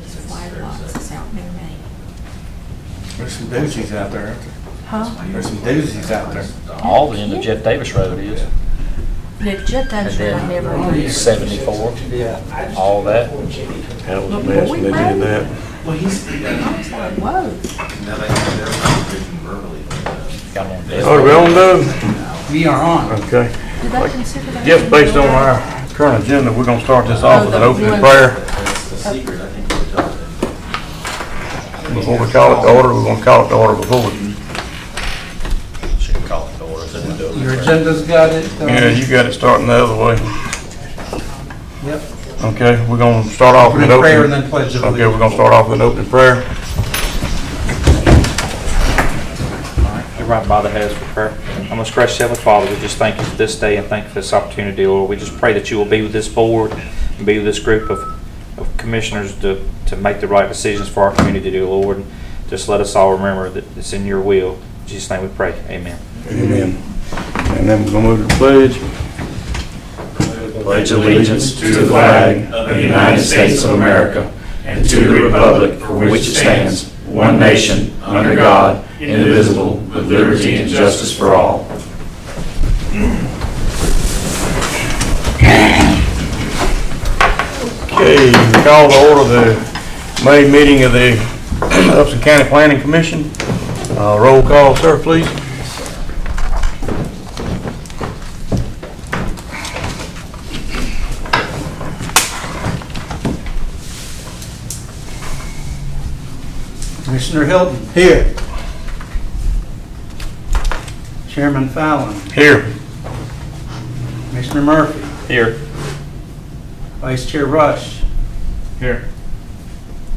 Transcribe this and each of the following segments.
These flag lots is out near me. There's some doozies out there, aren't there? Huh? There's some doozies out there. All the end of Jeff Davis Road is. The Jet Davis Road I never And then used. 74, Yeah. all that. That was a Look, mess boy, when they right? did that. Well, he's. I was like, whoa. Now they're verbally. Got them on Oh, we on though? We are on. Okay. Did they consider that? Just based on our current agenda, we're gonna start this off with an opening prayer. That's the secret, I think, we're talking. Before we call it to order, we're gonna call it to order before we. Should call it to order. So we do it. Your agenda's got it. Yeah, you got it starting the other way. Yep. Okay, we're gonna start off with an Opening prayer and opening. then pledge of Okay, we're gonna start off with an opening prayer. Everybody bow their heads for prayer. Our most gracious Heavenly Father, we just thank you for this day and thank you for this opportunity, Lord. We just pray that you will be with this board and be with this group of commissioners to make the right decisions for our community, dear Lord. And just let us all remember that it's in your will. In Jesus' name we pray. Amen. Amen. And then we're gonna move to the pledge. Pledge allegiance to the flag of the United States of America and to the republic for which it stands, one nation, under God, indivisible, with liberty and justice for all. Okay, we call to order the May meeting of the Upson County Planning Commission. Roll call, sir, please. Commissioner Hilton. Here. Chairman Fallon. Here. Commissioner Murphy. Here. Vice Chair Rush. Here.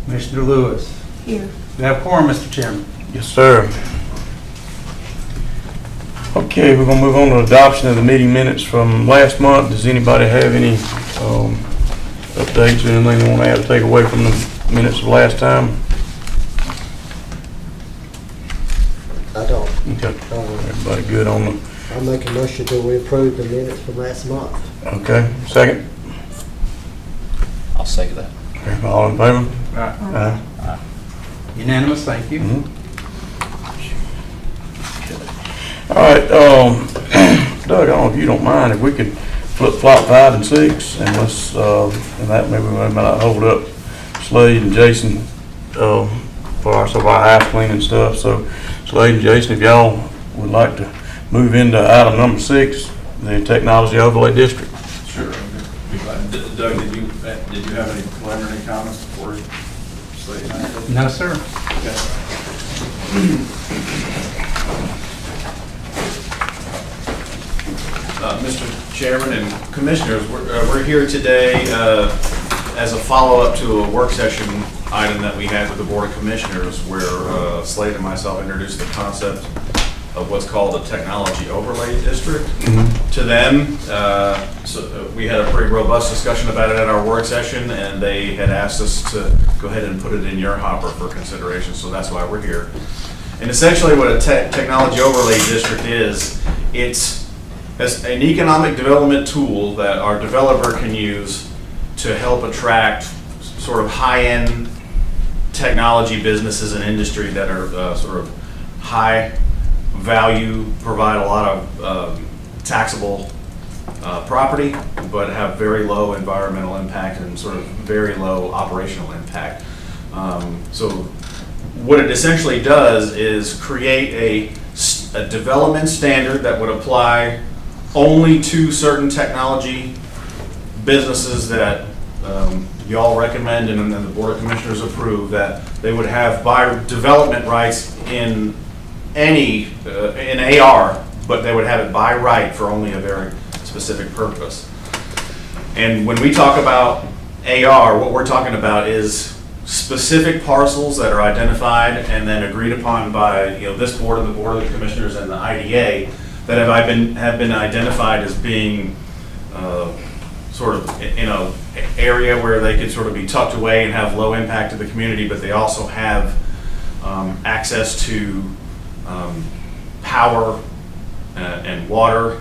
Commissioner Lewis. Here. We have quorum, Mr. Chairman. Yes, sir. Okay, we're gonna move on to adoption of the meeting minutes from last month. Does anybody have any updates or anything they want to add or take away from the minutes of last time? I don't. Okay, everybody good on the, I'll make a motion that we approve the minutes from last month. okay, second? I'll second that. Okay, all in favor? Aye. Unanimous, thank you. All right, Doug, I don't know if you don't mind, if we could flip-flop 5 and 6, and let's, and that maybe we might not hold up Slade and Jason, for our house cleaning stuff. So Slade and Jason, if y'all would like to move into item number 6, the Technology Overlay District. Sure. Doug, did you have any preliminary comments before Slade and I? No, sir. Okay. Mr. Chairman and Commissioners, we're here today as a follow-up to a work session item that we had with the Board of Commissioners where Slade and myself introduced the concept of what's called a technology overlay district to them. So we had a pretty robust discussion about it at our work session, and they had asked us to go ahead and put it in your hopper for consideration, so that's why we're here. And essentially what a technology overlay district is, it's an economic development tool that our developer can use to help attract sort of high-end technology businesses and industry that are sort of high value, provide a lot of taxable property, but have very low environmental impact and sort of very low operational impact. So what it essentially does is create a development standard that would apply only to certain technology businesses that y'all recommend and then the Board of Commissioners approve, that they would have by development rights in any, in AR, but they would have it by right for only a very specific purpose. And when we talk about AR, what we're talking about is specific parcels that are identified and then agreed upon by this board and the Board of the Commissioners and the IDA that have been identified as being sort of in a area where they could sort of be tucked away and have low impact to the community, but they also have access to power and water,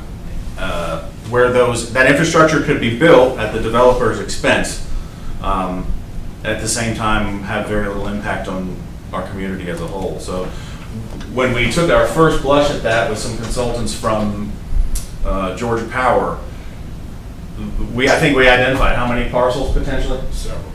where that infrastructure could be built at the developer's expense. at the same time have very little impact on our community as a whole. So when we took our first blush at that with some consultants from Georgia Power, I think we identified how many parcels potentially? Several,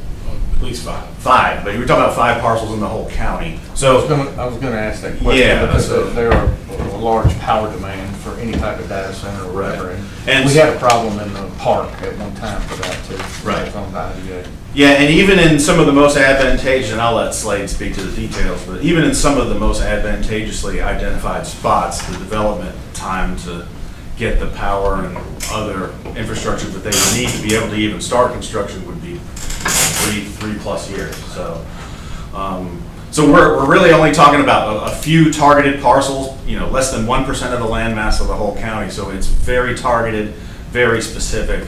at least 5. 5, but you were talking about 5 parcels in the whole county. I So, was gonna ask that question, Yeah, because so- there are a large power demand for any type of data center or whatever. And- We had a problem in the park at one time for that too. Right. It's on the IDA. yeah, and even in some of the most advantageous, and I'll let Slade speak to the details, but even in some of the most advantageously identified spots, the development time to get the power and other infrastructure that they would need to be able to even start construction would be three plus years. So, so we're really only talking about a few targeted parcels, less than 1% of the land mass of the whole county. So it's very targeted, very specific.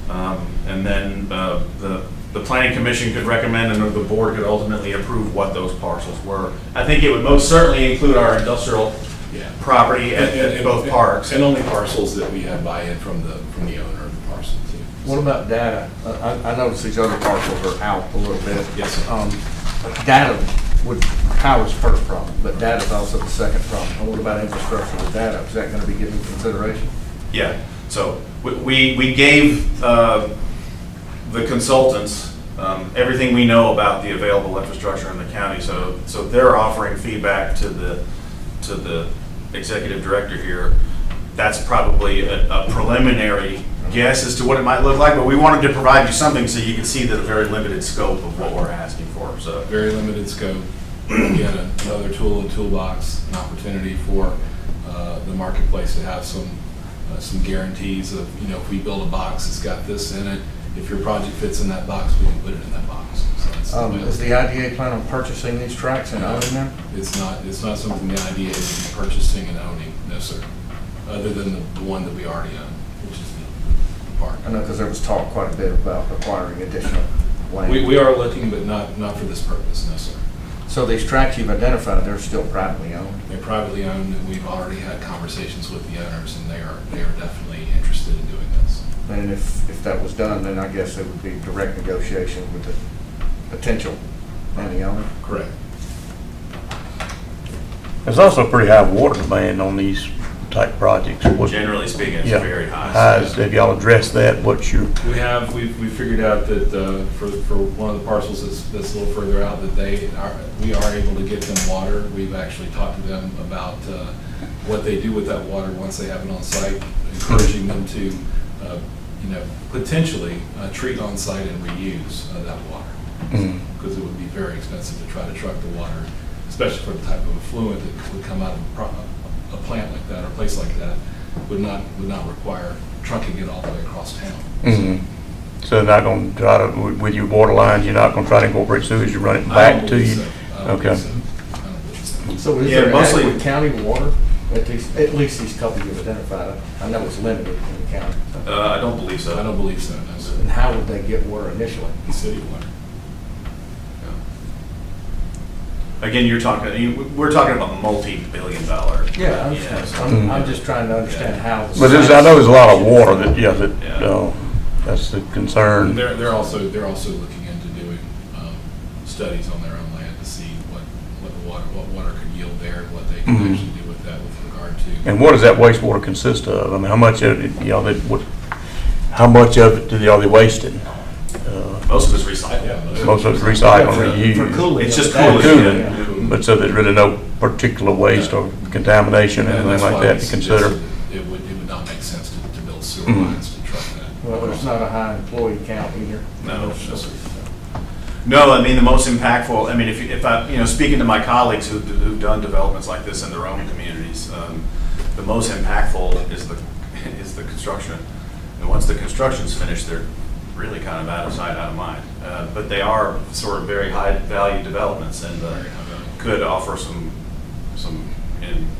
And then the planning commission could recommend, and the board could ultimately approve what those parcels were. I think it would most certainly include our industrial Yeah. property at both parks. And only parcels that we have buy-in from the owner of the parcel too. What about data? I noticed these other parcels are out a little bit. Yes, sir. Data power's the first problem, but data's also the second problem. And what about infrastructure with data? Is that gonna be given consideration? Yeah, so we gave the consultants everything we know about the available infrastructure in the county. So they're offering feedback to the executive director here. That's probably a preliminary guess as to what it might look like, but we wanted to provide you something so you can see the very limited scope of what we're asking for. So Very limited scope. Again, another tool in the toolbox, an opportunity for the marketplace to have some guarantees of, if we build a box, it's got this in it. If your project fits in that box, we can put it in that box. So that's the way Is the IDA plan on purchasing these tracks and owning them? It's not something the idea is purchasing and owning, no sir, other than the one that we already own, which is the park. I know, because there was talk quite a bit about acquiring additional land. We are looking, but not for this purpose, no sir. So these tracks you've identified, they're still privately owned? They're privately owned, and we've already had conversations with the owners, and they are definitely interested in doing this. And if that was done, then I guess it would be direct negotiation with the potential and the owner? Correct. There's also pretty high water demand on these type projects. generally speaking, it's Yeah. very high. Have y'all addressed that? We figured out that for one of the parcels that's a little further out, that we are able to get them water. We've actually talked to them about what they do with that water once they have it on site, encouraging them to potentially treat on site and reuse that water. Because it would be very expensive to try to truck the water, especially for the type of effluent that would come out of a plant like that or a place like that, would not require trucking it all the way across town. So they're not going to try to, with your water lines, you're not going to try to incorporate sewage, you run it back to you? Okay. So is Yeah, there mostly- adequate county water? At least these couple you've identified. I know it's limited in the county. I don't believe so. I don't believe so, no sir. And how would they get water initially? City water. Again, we're talking about multi-billion-dollar. Yeah, I understand. I'm just trying to understand how. But I know there's a lot of water that, Yeah. that's the concern. They're also looking into doing studies on their own land to see what water could yield there, and what they can actually do with that with regard to. And what does that wastewater consist of? I mean, how much of it, how much of it are they wasting? Most of it's recycled. Most of it's recycled, For reused. cooling. It's just of that. cooling. Cooling. But so there's really no particular waste or contamination or And anything that's like why that we to consider? suggested It would not make sense to build sewer lines to truck that. Well, there's not a high employee count either. No, no, sir. No, I mean, the most impactful, I mean, if I, speaking to my colleagues who've done developments like this in their own communities, the most impactful is the construction. And once the construction's finished, they're really kind of out of sight, out of mind. But they are sort of very high value developments and could offer some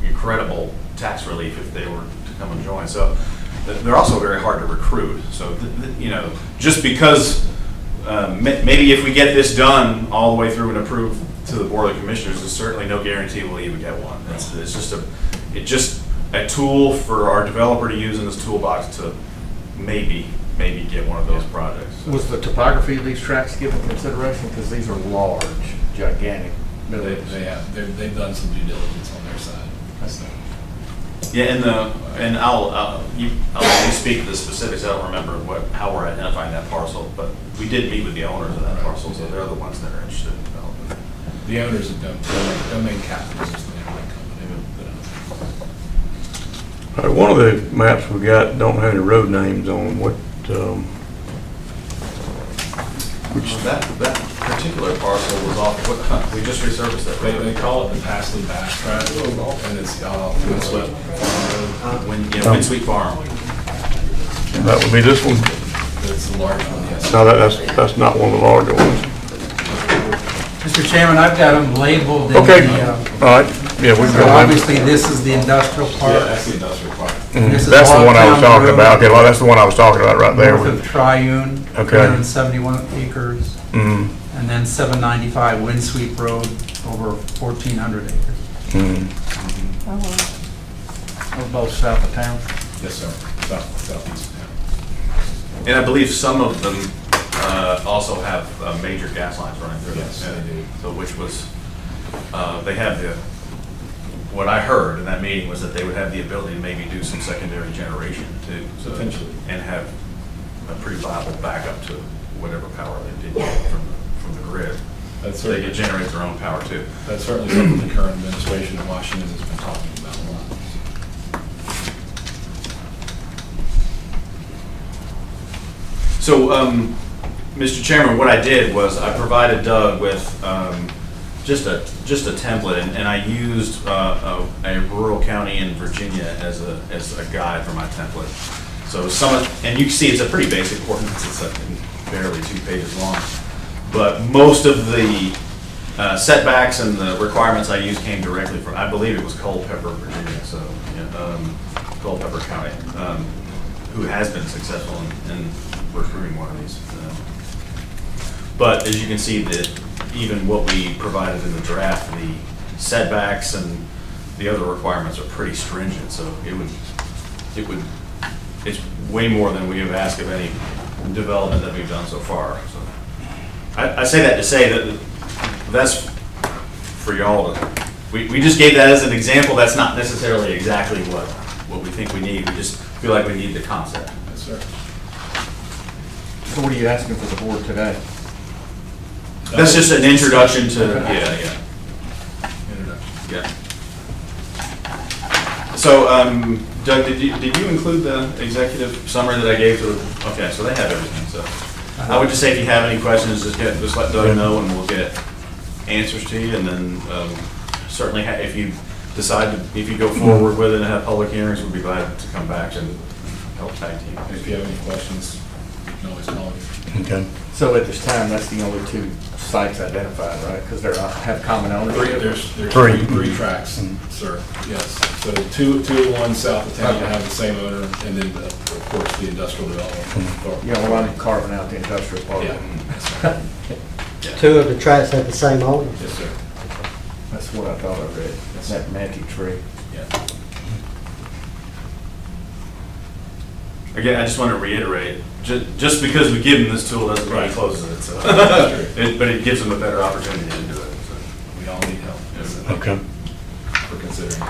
incredible tax relief if they were to come and join. So they're also very hard to recruit. So, just because maybe if we get this done all the way through and approved to the Board of Commissioners, there's certainly no guarantee we'll even get one. It's just a tool for our developer to use in this toolbox to maybe maybe get one of those projects. Was the topography of these tracks given consideration? Because these are large, gigantic They buildings. have, they've done some due diligence on their side. So, Yeah, and I'll let you speak to the specifics. I don't remember how we're identifying that parcel, but we did meet with the owners of that parcel, so they're the ones that are interested in developing. the owners of Domain Capital is the name of the company. All right, one of the maps we got don't have any road names on what, which, That particular parcel was off, we just resurfaced that They road. call it the Passley Bass Track, and it's Windswept Farm Windsweet Farm. that would be this one? Road. It's the large one, yes. No, that's not one of the larger ones. Mr. Chairman, I've got them labeled in Okay, the, all right, yeah, we've so got obviously this is the industrial Yeah, park, that's the industrial park. this is That's the one I was Logtown talking Road. about. Okay, well, that's the one I was talking about right there. north of Triune, Okay. 371 acres, Mm, and then 795 Windsweep Road, over 1,400 acres. mm. Oh, wow. Of both south of town. Yes, sir. Southeast of town. And I believe some of them also have major gas lines running through them. Yes, they do. So which was, they have what I heard in that meeting was that they would have the ability to maybe do some secondary generation too. so- Potentially. And have a pretty viable backup to whatever power they did get from the grid. That's So they certainly, could generate their own power too. that's certainly something the current administration in Washington has been talking about a lot. So, Mr. Chairman, what I did was I provided Doug with just a template, and I used a rural county in Virginia as a guide for my template. So and you can see it's a pretty basic ordinance. It's barely 2 pages long. But most of the setbacks and the requirements I used came directly from, I believe it was Culpeper, Virginia, so Culpeper County, who has been successful in recruiting one of these. But as you can see, that even what we provided in the draft, the setbacks and the other requirements are pretty stringent. So it's way more than we have asked of any development that we've done so far. So I say that to say that that's for y'all to, we just gave that as an example. That's not necessarily exactly what we think we need. We just feel like we need the concept. Yes, sir. So what are you asking for the board today? That's just an introduction to, Okay. yeah. Introduction. Yeah. So, Doug, did you include the executive summary that I gave to the, okay, so they have everything, so. I would just say if you have any questions, just let Doug know and we'll get answers to you, and then, certainly if you decide, if you go forward with it and have public hearings, we'll be glad to come back and help tag team. If you have any questions, you can always call me. Okay. So at this time, that's the only 2 sites identified, right? Because they're, have common ownership? There's Three. three tracks, sir, yes. So two of the ones south of town have the same owner, and then, of course, the industrial development. Yeah, well, I'm carving out the industrial part. Yeah, that's right. 2 of the tracks have the same owner. Yes, sir. That's what I thought I read, that magic tree. Yeah. Again, I just want to reiterate, just because we give them this tool doesn't mean Right. it closes it, so. That's But it gives them a better opportunity to do it, so. We all need help. Yes. Okay, For considering.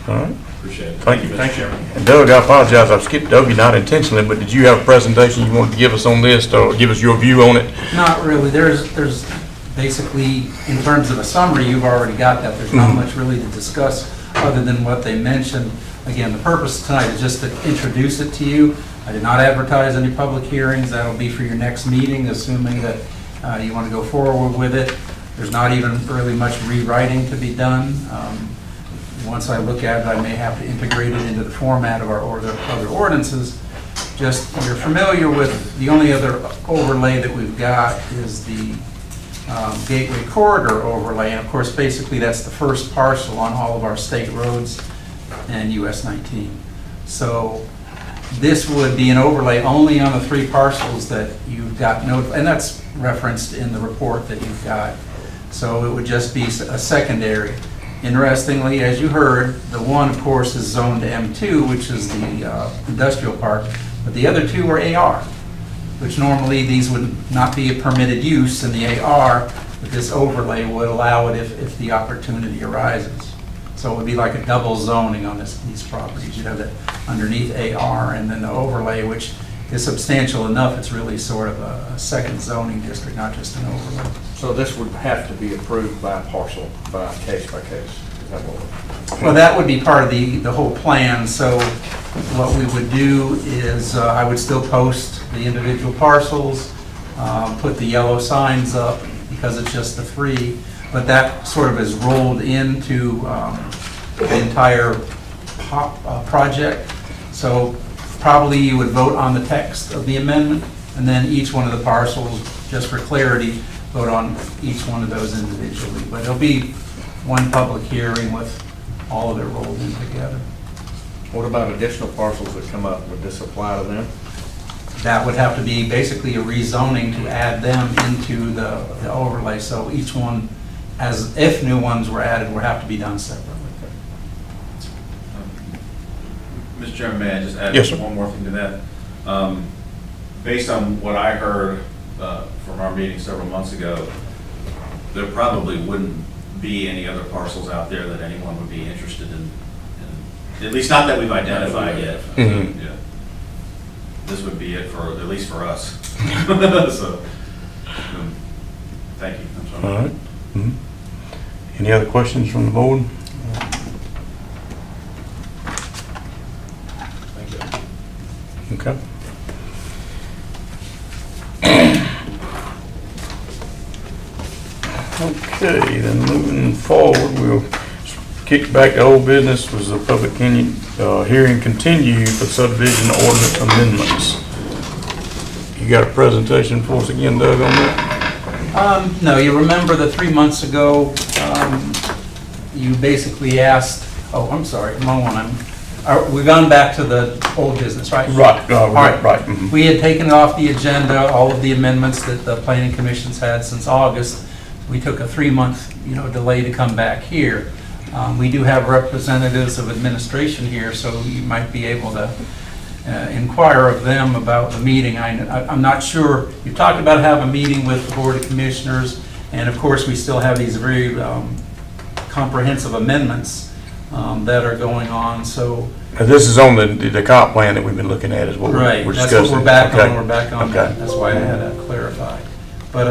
all right. Appreciate it. Thank you. Thank you. And Doug, I apologize, I skipped over you, not intentionally, but did you have a presentation you wanted to give us on this, or give us your view on it? Not really. There's basically, in terms of a summary, you've already got that. There's not much really to discuss other than what they mentioned. Again, the purpose tonight is just to introduce it to you. I did not advertise any public hearings. That'll be for your next meeting, assuming that you want to go forward with it. There's not even really much rewriting to be done. Once I look at it, I may have to integrate it into the format of our other ordinances. Just, you're familiar with, the only other overlay that we've got is the Gateway Corridor overlay. And of course, basically, that's the first parcel on all of our state roads and US 19. So this would be an overlay only on the 3 parcels that you've got notified, and that's referenced in the report that you've got. So it would just be a secondary. Interestingly, as you heard, the one, of course, is zoned M2, which is the industrial park, but the other 2 are AR. which normally these would not be a permitted use in the AR, but this overlay would allow it if the opportunity arises. So it would be like a double zoning on these properties. You'd have that underneath AR and then the overlay, which is substantial enough, it's really sort of a second zoning district, not just an overlay. So this would have to be approved by parcel, by case. Is that what Well, that would be part of the whole plan, so what we would do is, I would still post the individual parcels, put the yellow signs up, because it's just the 3, but that sort of is rolled into the entire project. So probably you would vote on the text of the amendment, and then each one of the parcels, just for clarity, vote on each one of those individually. But it'll be one public hearing with all of it rolled in together. What about additional parcels that come up? Would this apply to them? That would have to be basically a rezoning to add them into the overlay. So each one, as if new ones were added, would have to be done separately. Mr. Chairman, may I just add Yes, sir. one more thing to that? Based on what I heard from our meeting several months ago, there probably wouldn't be any other parcels out there that anyone would be interested in, at least not that we've identified yet. Mhm. Yeah. This would be it for, at least for us. So, thank you. I'm sorry. All right. Mhm. Any other questions from the board? Thank you. Okay. Okay, then moving forward, we'll kick back to old business. Was the public hearing continue for subdivision ordinance amendments? You got a presentation for us again, Doug, on that? No, you remember that 3 months ago, you basically asked, oh, I'm sorry, wrong one. We've gone back to the old business, right? Right, All right. right. Mhm. We had taken it off the agenda, all of the amendments that the planning commission's had since August. We took a 3-month, delay to come back here. We do have representatives of administration here, so you might be able to inquire of them about the meeting. I'm not sure, you talked about having a meeting with the Board of Commissioners, and of course, we still have these very comprehensive amendments that are going on, so. And this is on the comp plan that we've been looking at, is what Right, we're that's discussing. what we're back Okay. on, we're back on Okay. that. That's why I had that clarified. But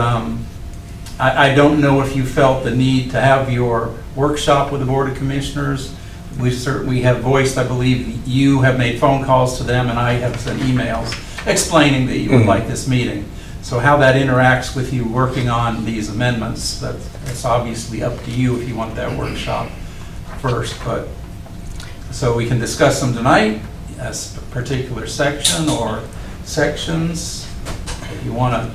I don't know if you felt the need to have your workshop with the Board of Commissioners. We certainly have voiced, I believe you have made phone calls to them, and I have sent emails explaining that you would like this meeting. So how that interacts with you working on these amendments, that's obviously up to you if you want that workshop first. But so we can discuss them tonight as a particular section or sections. If you want to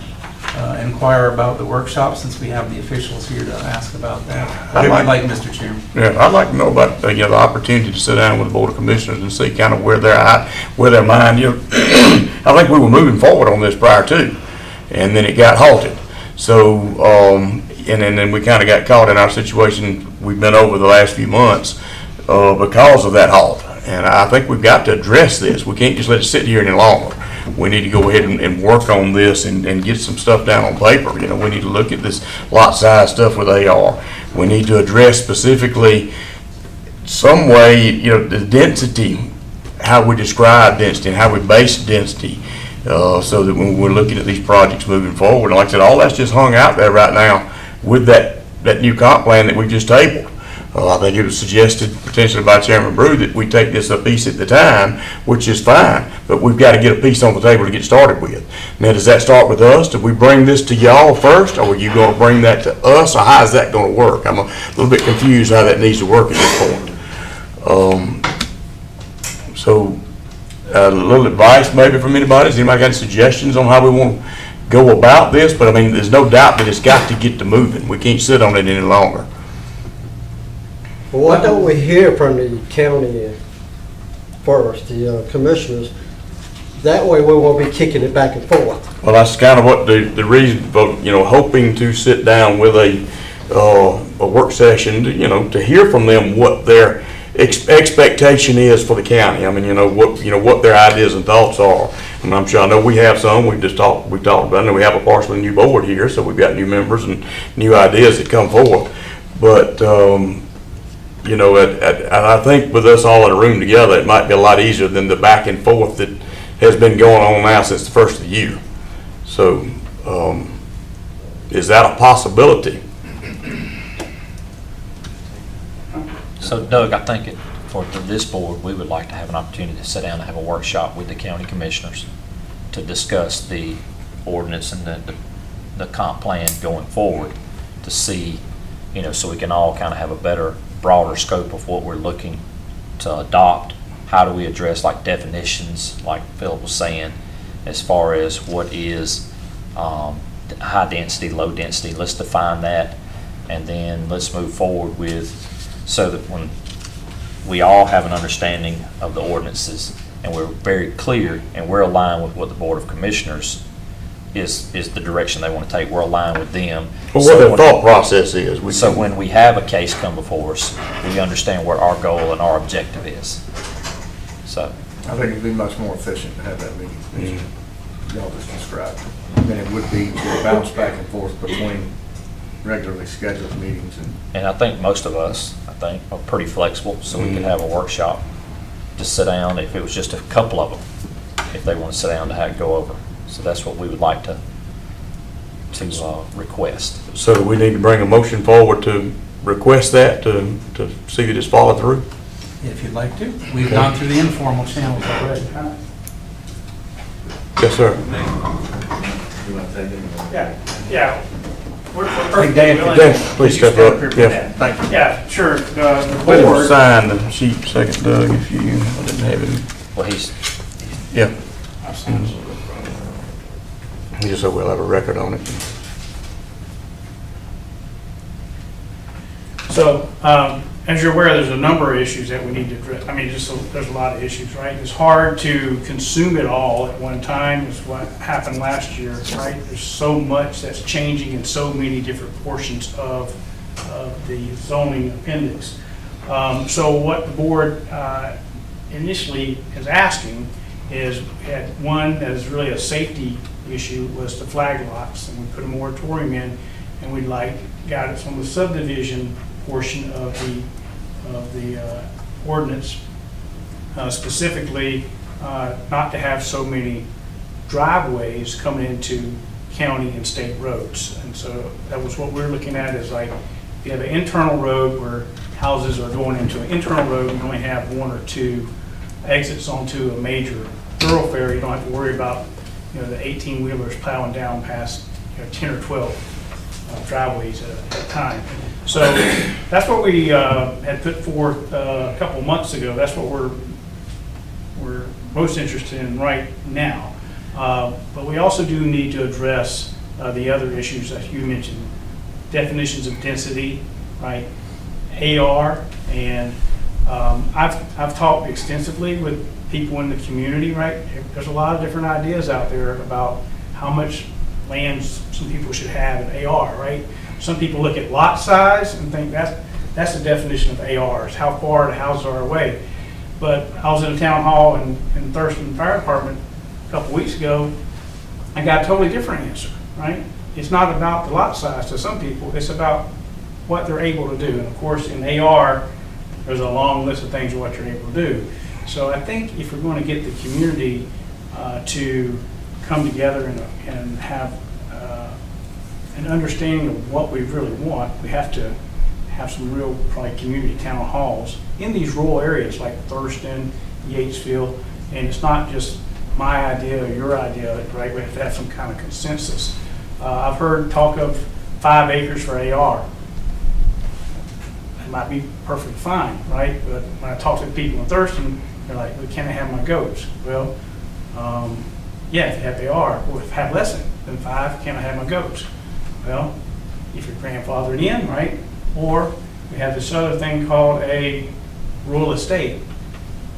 inquire about the workshop, since we have the officials here to ask about that. Whatever you'd like, Mr. Chairman. Yeah, I'd like to know about, the opportunity to sit down with the Board of Commissioners and see kind of where they're at, where their mind, I think we were moving forward on this prior to, and then it got halted. So, and then we kind of got caught in our situation we've been over the last few months because of that halt. And I think we've got to address this. We can't just let it sit here any longer. We need to go ahead and work on this and get some stuff down on paper. We need to look at this lot size stuff with AR. We need to address specifically some way, the density, how we describe density and how we base density, so that when we're looking at these projects moving forward, and like I said, all that's just hung out there right now with that new comp plan that we just tabled. I think it was suggested potentially by Chairman Brew that we take this a piece at the time, which is fine, but we've got to get a piece on the table to get started with. Now, does that start with us? Do we bring this to y'all first, or are you going to bring that to us, or how is that going to work? I'm a little bit confused how that needs to work at this point. So, a little advice maybe from anybody. Has anybody got any suggestions on how we want to go about this? But I mean, there's no doubt that it's got to get to moving. We can't sit on it any longer. Well, why don't we hear from the county first, the commissioners? That way we won't be kicking it back and forth. Well, that's kind of what the reason for, hoping to sit down with a work session, to hear from them what their expectation is for the county. I mean, what their ideas and thoughts are. And I'm sure, I know we have some, we talked about, I know we have a partially new board here, so we've got new members and new ideas that come forth. But, I think with us all in a room together, it might be a lot easier than the back and forth that has been going on now since the first of the year. So, is that a possibility? So Doug, I think for this board, we would like to have an opportunity to sit down and have a workshop with the county commissioners to discuss the ordinance and the comp plan going forward to see, so we can all kind of have a better, broader scope of what we're looking to adopt. How do we address like definitions, like Phil was saying, as far as what is high density, low density, let's define that, and then let's move forward with, so that when we all have an understanding of the ordinances and we're very clear and we're aligned with what the Board of Commissioners is the direction they want to take, we're aligned with them. Well, what their thought process is. When we have a case come before us, we understand where our goal and our objective is. So I think it'd be much more efficient to have that meeting, as y'all just described, than it would be to bounce back and forth between regularly scheduled meetings. And I think most of us, are pretty flexible, so we can have a workshop to sit down, if it was just a couple of them, if they want to sit down to go over. So that's what we would like to request. So do we need to bring a motion forward to request that, to see if it's followed through? If you'd like to. We've gone through the informal channels already. Yes, sir. Yeah. We're Hey, perfectly Dan, willing. Dan, please step up. Yeah. Thank you. Yeah, sure. The Wait a minute, board, sign the sheet second, Doug, if you, I didn't have it. Well, he's, Yeah. Just so we'll have a record on it. so, as you're aware, there's a number of issues that we need to address. I mean, there's a lot of issues, right? It's hard to consume it all at one time, is what happened last year, right? There's so much that's changing in so many different portions of the zoning appendix. So what the board initially is asking is, one that is really a safety issue, was the flag lots, and we put a moratorium in, and we'd like guidance on the subdivision portion of the ordinance, specifically not to have so many driveways coming into county and state roads. And so that was what we're looking at, is like, if you have an internal road where houses are going into an internal road, you only have one or two exits onto a major thoroughfare. You don't have to worry about the 18-wheelers plowing down past 10 or 12 driveways at a time. So that's what we had put forth a couple months ago. That's what we're most interested in right now. But we also do need to address the other issues that you mentioned, definitions of density, right? AR, and I've talked extensively with people in the community, right? There's a lot of different ideas out there about how much land some people should have in AR, right? Some people look at lot size and think that's the definition of ARs, how far the houses are away. But I was in a town hall in Thurston Fire Department a couple weeks ago. I got a totally different answer, right? It's not about the lot size to some people, it's about what they're able to do. And of course, in AR, there's a long list of things of what you're able to do. So I think if we're going to get the community to come together and have an understanding of what we really want, we have to have some real, probably, community town halls in these rural areas like Thurston, Yatesville, and it's not just my idea or your idea, right? We have to have some kind of consensus. I've heard talk of 5 acres for AR. It might be perfectly fine, right? But when I talk to people in Thurston, they're like, well, can I have my goats? Well, yeah, if you have AR, or if you have less than 5, can I have my goats? Well, if you're grandfathered in, right? Or we have this other thing called a rural estate,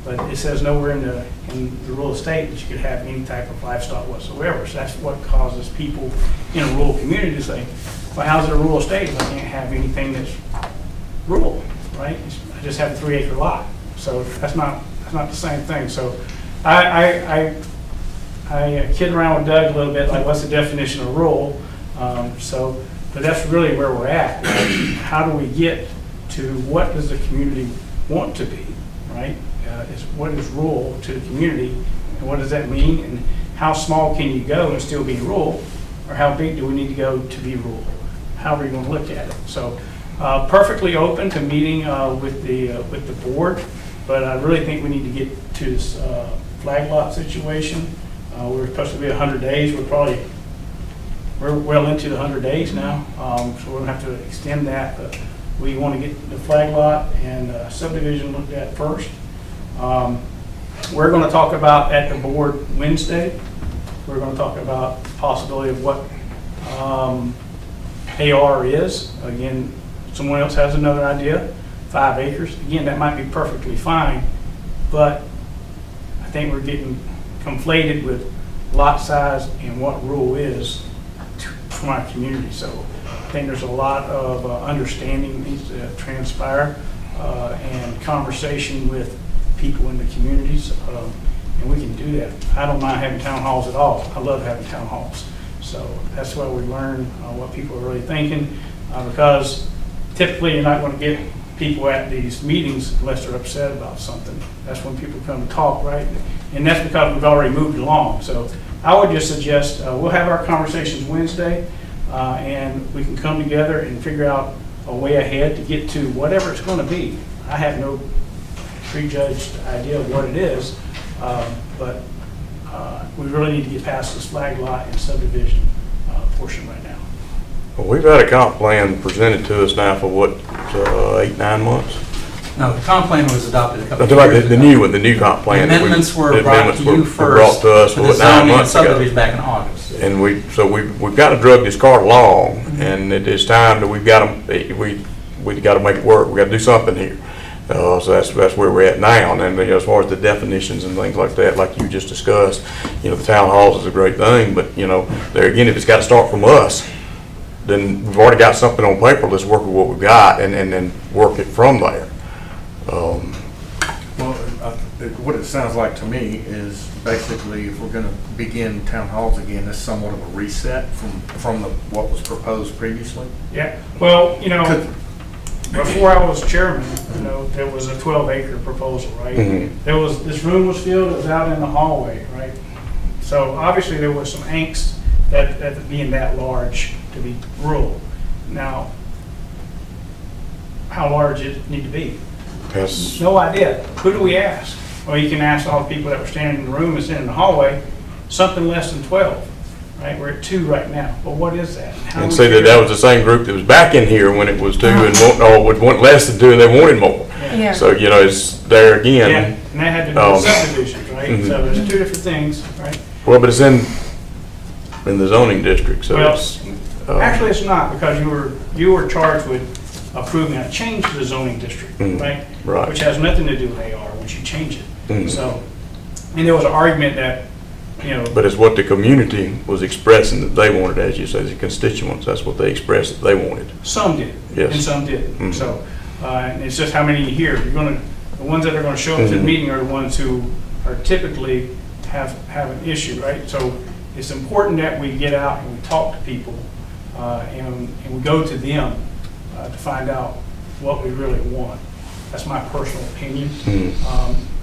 but it says nowhere in the rural estate that you could have any type of livestock whatsoever. So that's what causes people in a rural community to say, well, how's it a rural estate if I can't have anything that's rural, right? I just have a 3-acre lot. So that's not the same thing. So I kid around with Doug a little bit, like what's the definition of rural? But that's really where we're at. How do we get to what does the community want to be, right? What is rural to the community, and what does that mean? And how small can you go and still be rural? Or how big do we need to go to be rural? However you want to look at it. So perfectly open to meeting with the board, but I really think we need to get to this flag lot situation. We're supposed to be 100 days. We're well into the 100 days now, so we're gonna have to extend that. But we want to get the flag lot and subdivision looked at first. We're going to talk about at the board Wednesday. We're going to talk about the possibility of what AR is. Again, someone else has another idea, 5 acres. Again, that might be perfectly fine, but I think we're getting conflated with lot size and what rural is from our community. So I think there's a lot of understanding needs to transpire and conversation with people in the communities, and we can do that. I don't mind having town halls at all. I love having town halls. So that's where we learn what people are really thinking, because typically you're not going to get people at these meetings unless they're upset about something. That's when people come to talk, right? And that's because we've already moved along. So I would just suggest we'll have our conversations Wednesday, and we can come together and figure out a way ahead to get to whatever it's going to be. I have no prejudged idea of what it is, but we really need to get past this flag lot and subdivision portion right now. Well, we've had a comp plan presented to us now for what, 8-9 months? No, the comp plan was adopted a couple That's of about years ago. the new one, the new comp plan. The amendments were the brought amendments to you were first. brought to us for what, the 9 zoning and months ago. subdivision back in August. And we've got to drug this cart along, and it is time that we've got to, we got to make it work. We got to do something here. So that's where we're at now. And then, as far as the definitions and things like that, like you just discussed, the town halls is a great thing, but there again, if it's got to start from us, then we've already got something on paper. Let's work with what we've got and then work it from there. Well, what it sounds like to me is basically if we're going to begin town halls again, it's somewhat of a reset from what was proposed previously. Yeah, well, before I was chairman, there was a 12-acre proposal, right? Mm-hmm. This room was filled, it was out in the hallway, right? So obviously there was some angst at being that large to be rural. Now, how large it need to be? Yes. No idea. Who do we ask? Well, you can ask all the people that were standing in the room and sitting in the hallway, something less than 12, right? We're at 2 right now. But what is that? How And do we see figure that out- was the same group that was back in here when it was 2 and would want less than 2 and they wanted more. Yeah. So, it's there Yeah, again. and that had to do with subdivisions, right? Mhm. So there's 2 different things, right? Well, but it's in the zoning district, so Well, it's. Actually, it's not, because you were charged with approving a change to the zoning district, Mhm. right? Right. Which has nothing to do with AR once you change it. Mhm. So, and there was an argument that, But it's what the community was expressing that they wanted, as you say, the constituents, that's what they expressed that they wanted. some did, Yes. and some didn't. Mhm. So, and it's just how many you hear. The ones that are gonna show up to the Mhm. meeting are the ones who are typically have an issue, right? So it's important that we get out and we talk to people, and we go to them to find out what we really want. That's my personal opinion. Mhm.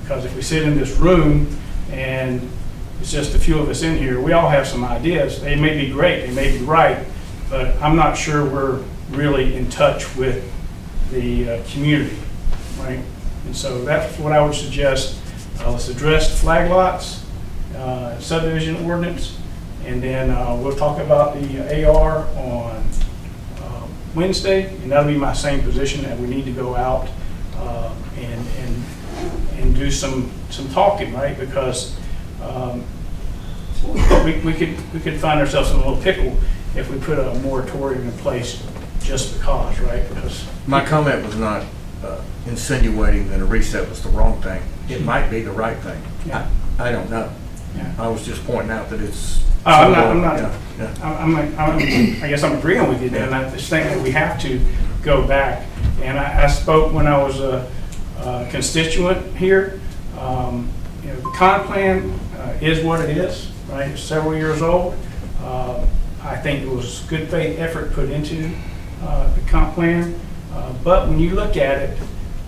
Because if we sit in this room and it's just a few of us in here, we all have some ideas. They may be great, they may be right, but I'm not sure we're really in touch with the community, right? And so that's what I would suggest. Let's address the flag lots, subdivision ordinance, and then we'll talk about the AR on Wednesday, and that'll be my same position, that we need to go out and do some talking, right? Because we could find ourselves in a little pickle if we put a moratorium in place just because, right? Because My comment was not insinuating that a reset was the wrong thing. It might be the right thing. Yeah. I don't know. Yeah. I was just pointing out that it's. I'm not. Yeah. I guess I'm agreeing with you then. I just think that we have to go back. And I spoke when I was constituent here. You know, the comp plan is what it is, right? It's several years old. I think it was good faith effort put into the comp plan. But when you look at it,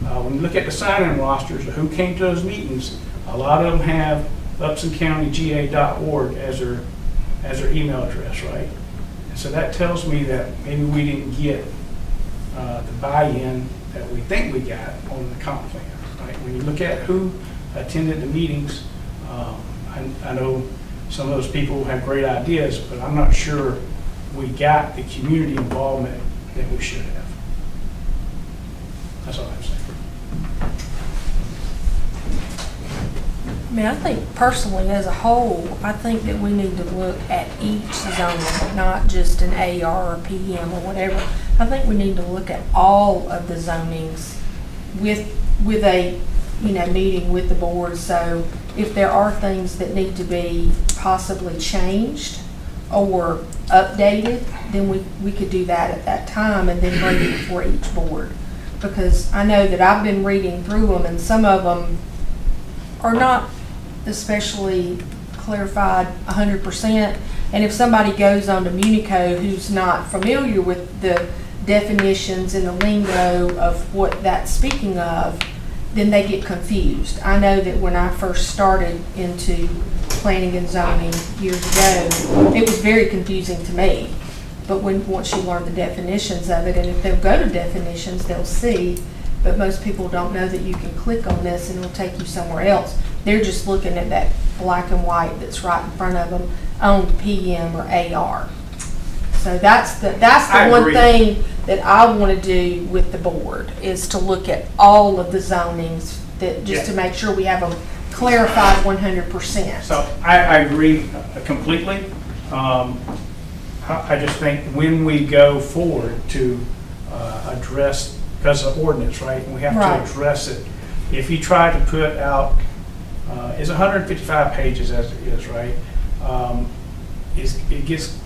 when you look at the sign-in rosters of who came to those meetings, a lot of them have upsoncountyga.org as their email address, right? And so that tells me that maybe we didn't get the buy-in that we think we got on the comp plan, right? When you look at who attended the meetings, I know some of those people have great ideas, but I'm not sure we got the community involvement that we should have. That's all I'm saying. I mean, I think personally, as a whole, I think that we need to look at each zoning, not just an AR or PM or whatever. I think we need to look at all of the zonings with a, you know, meeting with the board. So if there are things that need to be possibly changed or updated, then we could do that at that time and then bring it before each board. Because I know that I've been reading through them and some of them are not especially clarified 100%. And if somebody goes on to Munico who's not familiar with the definitions and the lingo of what that's speaking of, then they get confused. I know that when I first started into planning and zoning years ago, it was very confusing to me. But once you learn the definitions of it, and if they'll go to definitions, they'll see. But most people don't know that you can click on this and it'll take you somewhere else. They're just looking at that black and white that's right in front of them on PM or AR. So that's the one thing that I want to do with the board, is to look at all of the zonings, that just to make sure we have them clarified 100%. So I agree completely. I just think when we go forward to address, because of ordinance, right, and we have to address it. If you try to put out, it's 155 pages as it is, right? It gets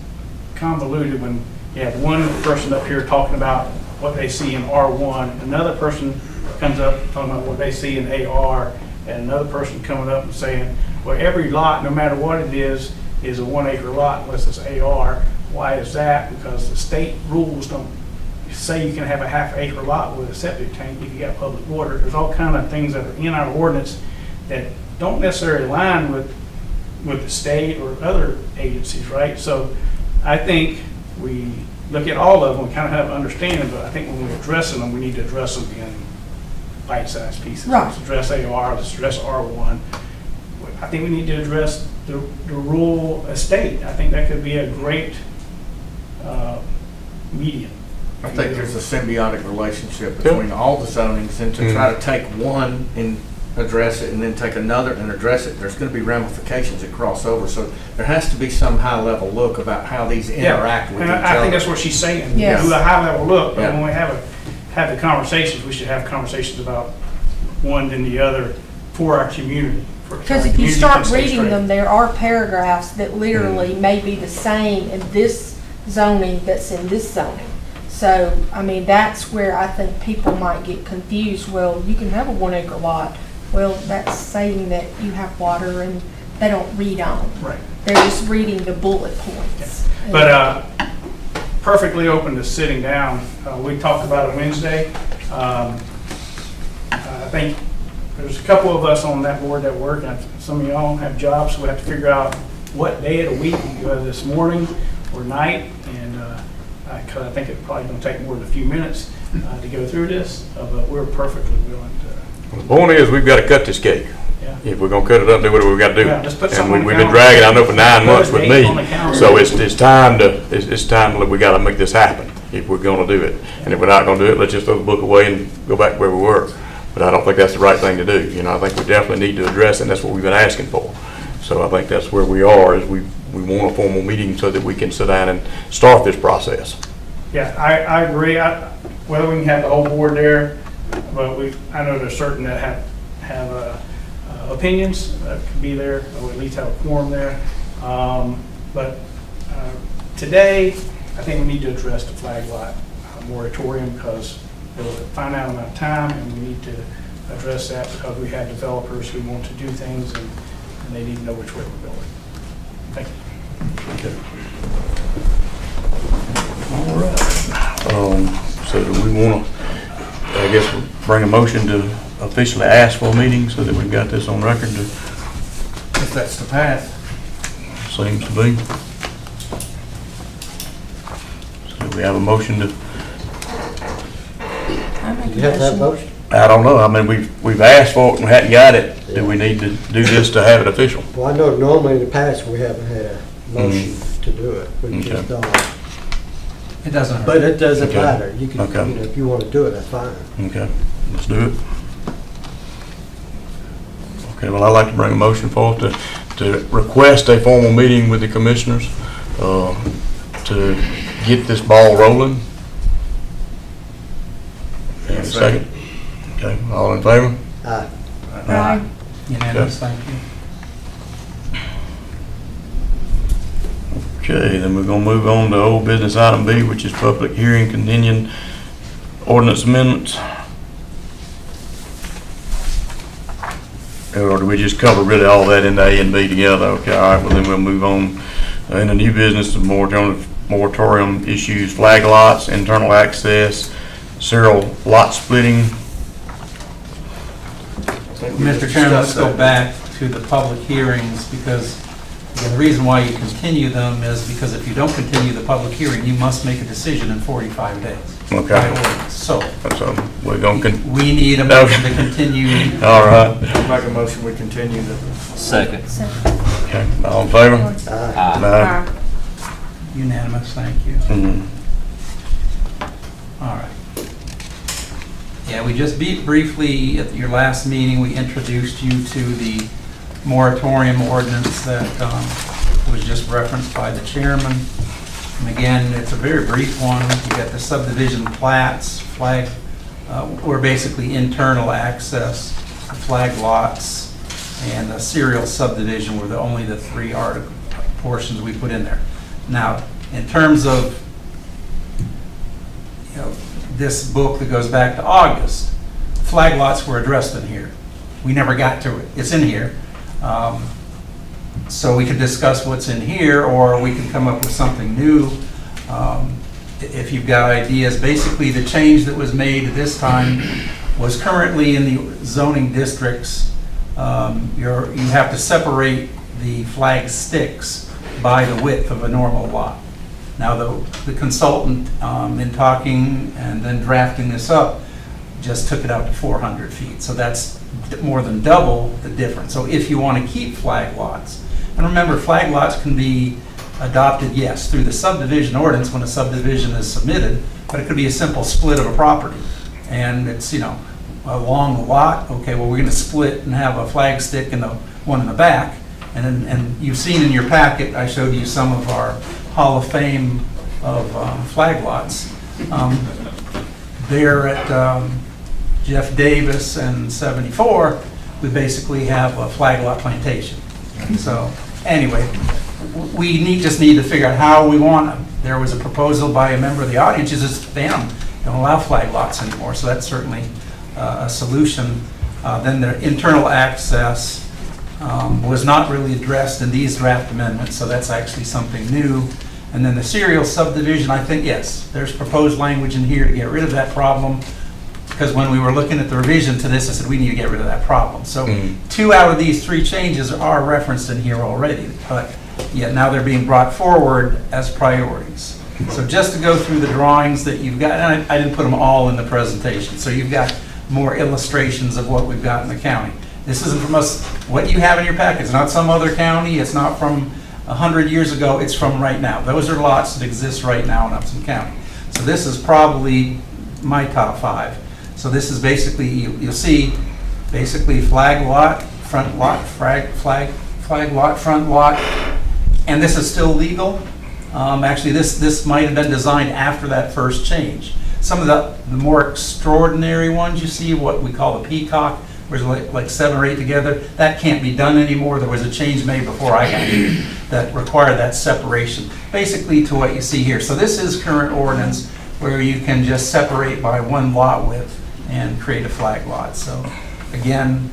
convoluted when you have one person up here talking about what they see in R1, another person comes up talking about what they see in AR, and another person coming up and saying, well, every lot, no matter what it is a 1 acre lot unless it's AR. Why is that? Because the state rules don't say you can have a ½ acre lot with a septic tank if you got public water. There's all kind of things that are in our ordinance that don't necessarily align with the state or other agencies, right? So I think we look at all of them, we kind of have an understanding, but I think when we're addressing them, we need to address them in bite-sized pieces. Right. Let's address AR, let's address R1. I think we need to address the rural estate. I think that could be a great medium. I think there's a symbiotic relationship between all the zonings, and to try to take one and address it and then take another and address it, there's going to be ramifications that cross over. So there has to be some high level look about how these interact with each other. I think that's what she's saying. Yes. Do a high level look, but when we have the conversations, we should have conversations about one than the other for our community. Because if you start reading them, there are paragraphs that literally may be the same in this zoning that's in this zoning. So, I mean, that's where I think people might get confused. Well, you can have a 1 acre lot. Well, that's saying that you have water, and they don't read on. Right. They're just reading the bullet points. Yeah. But perfectly open to sitting down. We talked about it Wednesday. I think there's a couple of us on that board that work, and some of y'all have jobs, so we have to figure out what day of the week, whether it's morning or night, and because I think it's probably going to take more than a few minutes to go through this, but we're perfectly willing to. The point is, we've got to cut this cake. Yeah. If we're going to cut it up, do whatever we got to do. Yeah, just put something on And the we've been calendar. dragging, I know, for 9 months with Put a date on the calendar. me. So it's time to, we got to make this happen if we're going to do it. And if we're not going to do it, let's just throw the book away and go back where we were. But I don't think that's the right thing to do. You know, I think we definitely need to address it, and that's what we've been asking for. So I think that's where we are, is we want a formal meeting so that we can sit down and start this process. Yeah, I agree. Whether we can have the whole board there, but I know there's certain that have opinions that could be there, or at least have a quorum there. But today, I think we need to address the flag lot moratorium, because there was a finite amount of time, and we need to address that because we have developers who want to do things and they need to know which way we're going. Thank you. Okay. All right. So do we want to, I guess, bring a motion to officially ask for a meeting so that we've got this on record? If that's the path. Seems to be. So we have a motion to, I make a You have to have a motion. motion? I don't know, I mean, we've asked for it and we hadn't got it. Do we need to do this to have it official? Well, I know normally in the past, we haven't had a motion to do it. We just Okay. don't. It doesn't hurt. But it doesn't Okay. matter. You can, Okay. you know, if you want to do it, that's fine. Okay, let's do it. Okay, well, I'd like to bring a motion forth to request a formal meeting with the commissioners to get this ball rolling. And second. Okay, all in favor? Aye. Unanimous, thank you. Okay, then we're gonna move on to old business item B, which is public hearing continuing ordinance amendments. Or do we just cover really all that into A and B together? Okay, all right, well then we'll move on into new business, the moratorium issues, flag lots, internal access, serial lot splitting. Mr. Chairman, let's go back to the public hearings because again, the reason why you continue them is because if you don't continue the public hearing, you must make a decision in 45 days. Okay. By ordinance. So So we're gonna, we need a motion to continue. all right, I'll make a motion, we continue the. Second. okay, all in favor? Aye. No. Unanimous, thank you. Mhm. All right. Yeah, we just briefly, at your last meeting, we introduced you to the moratorium ordinance that was just referenced by the chairman. And again, it's a very brief one. You got the subdivision plats, flag, or basically internal access, flag lots, and the serial subdivision were only the three article portions we put in there. Now, in terms of, you know, this book that goes back to August, flag lots were addressed in here. We never got to it. It's in here. So we could discuss what's in here, or we can come up with something new. If you've got ideas, basically the change that was made at this time was currently in the zoning districts, you have to separate the flag sticks by the width of a normal lot. Now, the consultant, in talking and then drafting this up, just took it out to 400 feet. So that's more than double the difference. So if you want to keep flag lots, and remember, flag lots can be adopted, yes, through the subdivision ordinance when a subdivision is submitted, but it could be a simple split of a property. And it's, you know, along the lot, okay, well, we're going to split and have a flag stick and the one in the back. And you've seen in your packet, I showed you some of our Hall of Fame of flag lots. There at Jeff Davis and 74, we basically have a flag lot plantation. So anyway, we just need to figure out how we want them. There was a proposal by a member of the audience, just ban them, don't allow flag lots anymore. So that's certainly a solution. Then the internal access was not really addressed in these draft amendments, so that's actually something new. And then the serial subdivision, I think, yes, there's proposed language in here to get rid of that problem, because when we were looking at the revision to this, I said we need to get rid of that problem. So 2 out of these 3 changes are referenced in here already, but yet now they're being brought forward as priorities. So just to go through the drawings that you've got, and I didn't put them all in the presentation, so you've got more illustrations of what we've got in the county. This isn't from us, what you have in your packet, it's not some other county, it's not from 100 years ago, it's from right now. Those are lots that exist right now in Upson County. So this is probably my top 5. So this is basically, you'll see, basically flag lot, front lot, flag lot, front lot, and this is still legal. Actually, this might have been designed after that first change. Some of the more extraordinary ones you see, what we call the peacock, where there's like 7 or 8 together, that can't be done anymore. There was a change made before I got here that required that separation, basically to what you see here. So this is current ordinance where you can just separate by 1 lot width and create a flag lot. So again,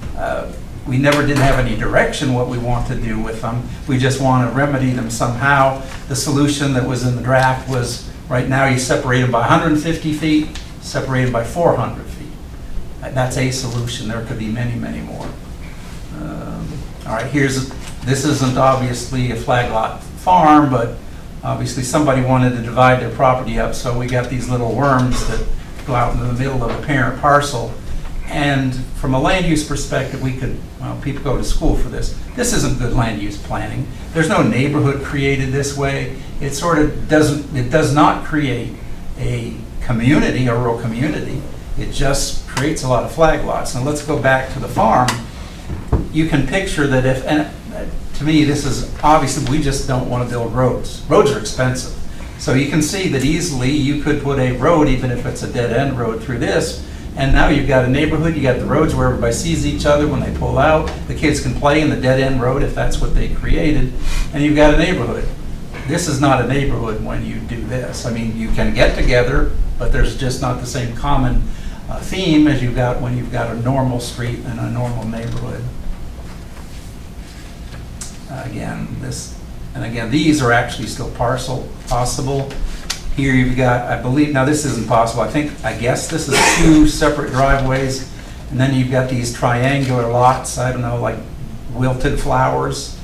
we never did have any direction what we want to do with them. We just want to remedy them somehow. The solution that was in the draft was, right now you separate them by 150 feet, separate them by 400 feet. That's a solution. There could be many, many more. All right, this isn't obviously a flag lot farm, but obviously somebody wanted to divide their property up, so we got these little worms that go out into the middle of a parent parcel. And from a land use perspective, people go to school for this. This isn't good land use planning. There's no neighborhood created this way. It does not create a community, a rural community. It just creates a lot of flag lots. Now let's go back to the farm. You can picture that and to me, this is obviously, we just don't want to build roads. Roads are expensive. So you can see that easily you could put a road, even if it's a dead end road, through this. And now you've got a neighborhood, you got the roads where everybody sees each other when they pull out. The kids can play in the dead end road if that's what they created. And you've got a neighborhood. This is not a neighborhood when you do this. I mean, you can get together, but there's just not the same common theme as you've got when you've got a normal street and a normal neighborhood. Again, these are actually still possible. Here you've got, I believe, now this isn't possible. I guess this is 2 separate driveways, and then you've got these triangular lots, I don't know, like wilted flowers.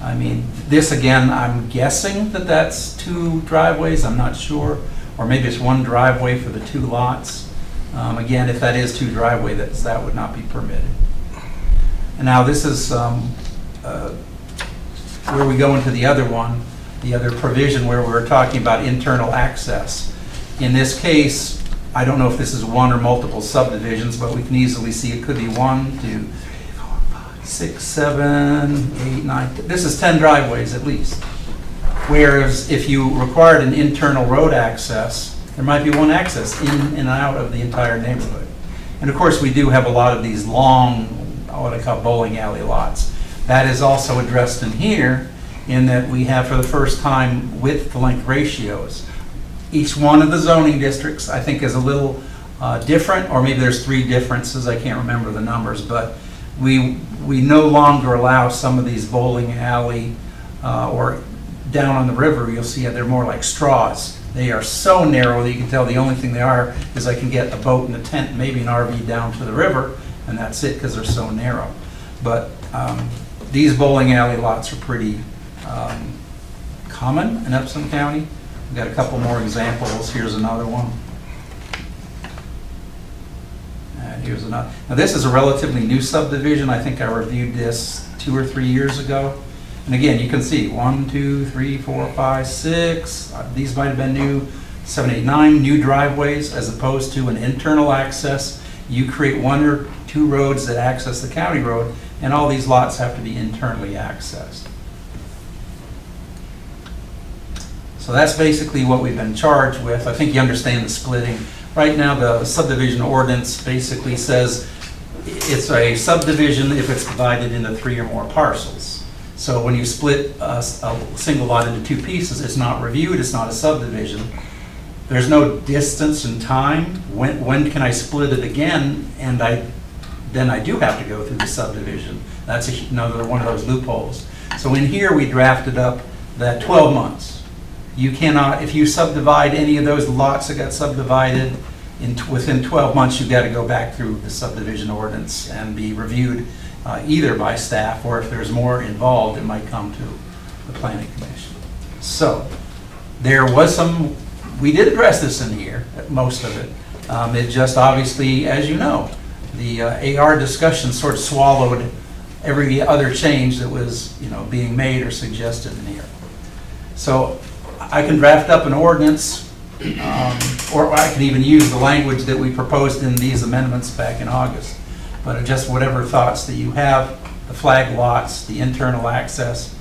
I mean, this again, I'm guessing that that's 2 driveways, I'm not sure. Or maybe it's 1 driveway for the 2 lots. Again, if that is 2 driveways, that would not be permitted. And now this is where we go into the other one, the other provision where we're talking about internal access. In this case, I don't know if this is 1 or multiple subdivisions, but we can easily see it could be 1, 2, 3, 4, 5, 6, 7, 8, 9. This is 10 driveways at least. Whereas if you required an internal road access, there might be 1 access in and out of the entire neighborhood. And of course, we do have a lot of these long, what I call bowling alley lots. That is also addressed in here, in that we have for the first time width to length ratios. Each one of the zoning districts, I think, is a little different, or maybe there's 3 differences, I can't remember the numbers, but we no longer allow some of these bowling alley or down on the river, you'll see they're more like straws. They are so narrow that you can tell the only thing they are is I can get a boat and a tent, maybe an RV down to the river, and that's it because they're so narrow. But these bowling alley lots are pretty common in Upson County. We've got a couple more examples. Here's another one. And here's another. Now this is a relatively new subdivision. I think I reviewed this 2 or 3 years ago. And again, you can see 1, 2, 3, 4, 5, 6. These might have been new. 7, 8, 9 new driveways as opposed to an internal access. You create 1 or 2 roads that access the county road, and all these lots have to be internally accessed. So that's basically what we've been charged with. I think you understand the splitting. Right now, the subdivision ordinance basically says it's a subdivision if it's divided into 3 or more parcels. So when you split a single lot into 2 pieces, it's not reviewed, it's not a subdivision. There's no distance and time. When can I split it again? And then I do have to go through the subdivision. That's another one of those loopholes. So in here, we drafted up that 12 months. You cannot, if you subdivide any of those lots that got subdivided within 12 months, you've got to go back through the subdivision ordinance and be reviewed either by staff, or if there's more involved, it might come to the planning commission. So there was we did address this in here, most of it. It just obviously, as you know, the AR discussion sort of swallowed every other change that was being made or suggested in here. So I can draft up an ordinance, or I can even use the language that we proposed in these amendments back in August. But just whatever thoughts that you have, the flag lots, the internal access.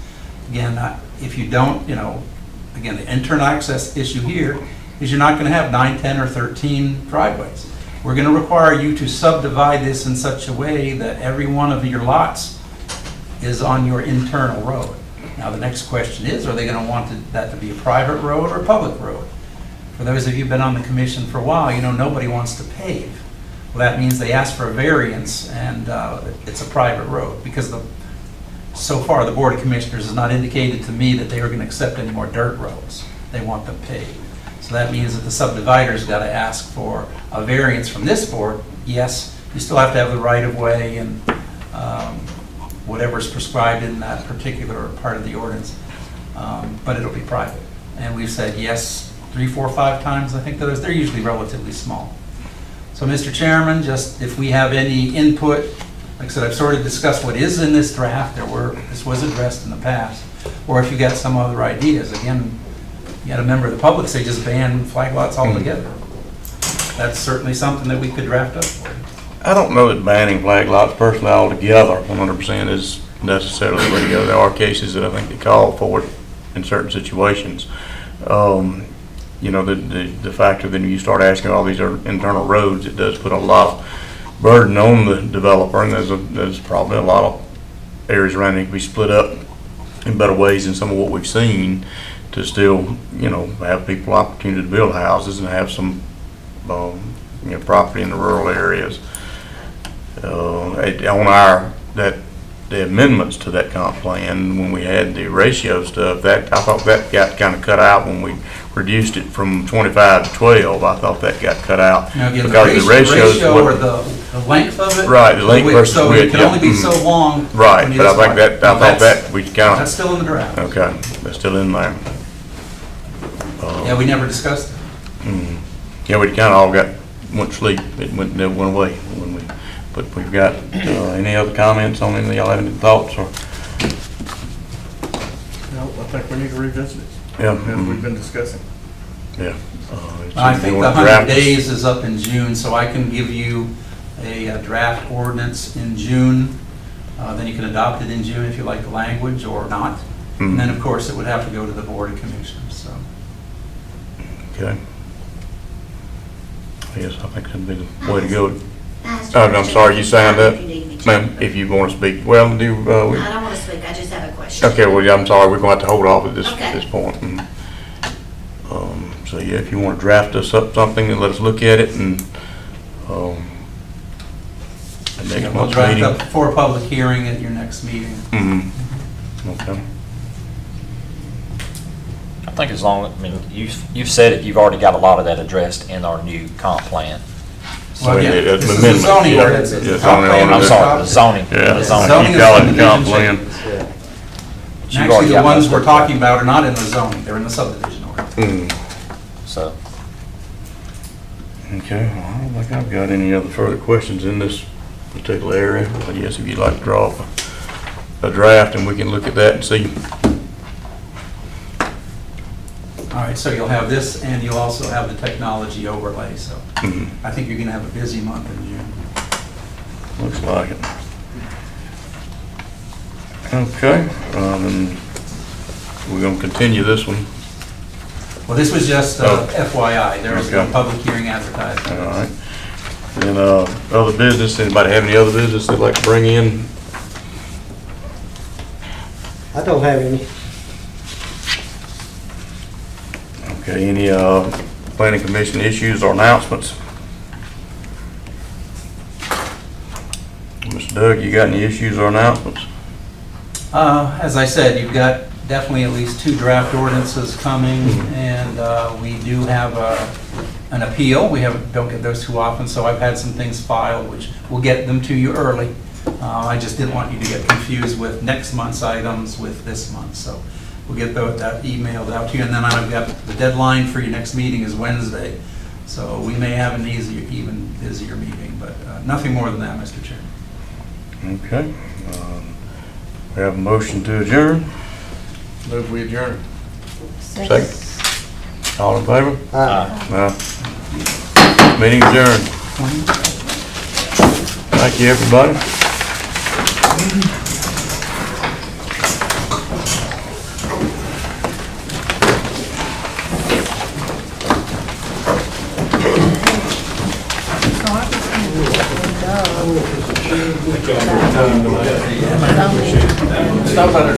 Again, if you don't, again, the internal access issue here is you're not going to have 9, 10, or 13 driveways. We're going to require you to subdivide this in such a way that every one of your lots is on your internal road. Now, the next question is, are they going to want that to be a private road or a public road? For those of you who've been on the commission for a while, nobody wants to pave. Well, that means they ask for a variance, and it's a private road, because so far, the Board of Commissioners has not indicated to me that they are going to accept any more dirt roads. They want them paved. So that means that the subdivider's got to ask for a variance from this board. Yes, you still have to have the right-of-way and whatever's prescribed in that particular part of the ordinance, but it'll be private. And we've said yes 3, 4, 5 times. I think they're usually relatively small. So, Mr. Chairman, just if we have any input, like I said, I've sort of discussed what is in this draft. This was addressed in the past. Or if you got some other ideas, again, you had a member of the public say just ban flag lots altogether. That's certainly something that we could draft up for you. I don't know that banning flag lots personally altogether 100% is necessarily the way to go. There are cases that I think they call for it in certain situations. You know, the factor that you start asking all these internal roads, it does put a lot of burden on the developer, and there's probably a lot of areas around it that can be split up in better ways than some of what we've seen to still, you know, have people opportunity to build houses and have some, you know, property in the rural areas. On the amendments to that comp plan, when we had the ratio stuff, that I thought that got kind of cut out when we reduced it from 25 to 12. I thought that got cut out Now, again, because the ratios or the length of it? Right, the length versus So width, it can yeah. only be so long. Right, when you but I think decide. that I No, thought that's- that we kind That's of still in the draft. okay. That's still in there. Yeah, we never discussed it. Yeah, we kind of all went to sleep. It went away when we. But we've got any other comments on any? Y'all have any thoughts or? No, I think we need to revisit it. Yeah. As we've been discussing. Yeah. I think the 100 days is up in June, so I can give you a draft ordinance in June. Then you can adopt it in June if you like the language or not. And then, of course, it would have to go to the Board of Commissioners, so. Okay. Yes, I think that'd be the way to go. I'm sorry, you signed up? Ma'am, if you want to speak. Well, I don't want to speak, I just have a question. Okay, well, yeah, I'm sorry, we're going to have to hold off at this Okay. point. So, yeah, if you want to draft us up something and let us look at it and, the next We'll month's draft meeting. up for a public hearing at your next meeting. Okay. I think as long, I mean, you've said it, you've already got a lot of that addressed in our new comp plan. Well, yeah, it's this is amendment, the zoning yeah. ordinance. Yeah, The zoning comp plan ordinance. I'm is sorry, the adopted. zoning. Yeah, The Zoning zoning. you call it the is comp subdivision plan. You've Actually, already the got ones those we're worked out. talking about are not in the zoning, they're in the subdivision ordinance. So, Okay, well, I don't think I've got any other further questions in this particular area. But yes, if you'd like to draw up a draft and we can look at that and see. All right, so you'll have this, and you'll also have the technology overlay, so I think you're gonna have a busy month in June. Looks like it. Okay, and we're gonna continue this one. Well, this was just Oh. FYI, there is no Okay. public hearing advertised. All right. And other business, anybody have any other business they'd like to bring in? I don't have any. Okay, any planning commission issues or announcements? Mr. Doug, you got any issues or announcements? As I said, you've got definitely at least 2 draft ordinances coming, and we do have an appeal. We don't get those too often, so I've had some things filed, which we'll get them to you early. I just didn't want you to get confused with next month's items with this month, so we'll get that emailed out to you. And then I've got the deadline for your next meeting is Wednesday, so we may have an even busier meeting, but nothing more than that, Mr. Chairman. Okay. We have a motion to adjourn. Move we adjourn. Second. All in favor? Aye. Meeting adjourned. Thank you, everybody. So I just need to go. Stop by there.